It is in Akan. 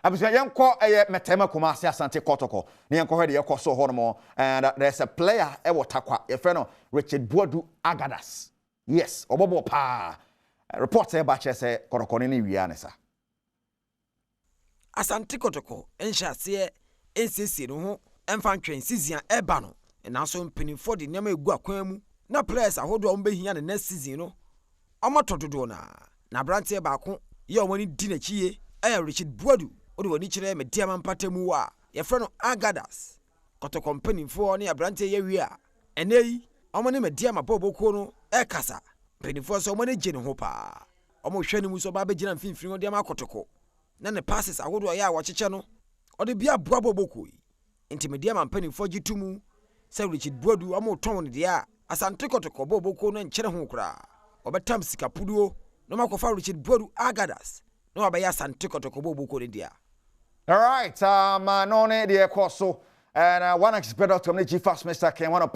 Abusua yenko metema Kumasi Asante Kotoko. Ni yenko hede yeko so hono and there's a player takwa your friend Richard Boadu Agadas. Yes, obobo pa. Report say ba say Kotoko ni wiane sa. Asante Kotoko enhyase ensesi no ho emfa ntwen season eba no na so mpinifo de nyama egu akwan mu na players ahodo ombehia ne next season no omotododo na brante baako ye omani di na chie Richard Boadu odi woni kire mediama mpatemu wa ye frɛ no Agadas Kotoko mpinifo ne abrante ye wi a enei omani mediama boboko no kasa mpinifo so omani gye ne ho pa omo hwɛ ne mu so ba begina mfimfini odi ama Kotoko na ne passes ahodo ya wa kyeche no odi bia boa boboko nti mediama mpinifo gitumu sɛ Richard Boadu omo ton ne dia Asante Kotoko boboko no nkyere ho kra obetam sikapuduo no makofa Richard Boadu Agadas no abaya Asante Kotoko boboko ne dia. All right, no ne de ekoso and one expert of G Fast Mr. Ken one of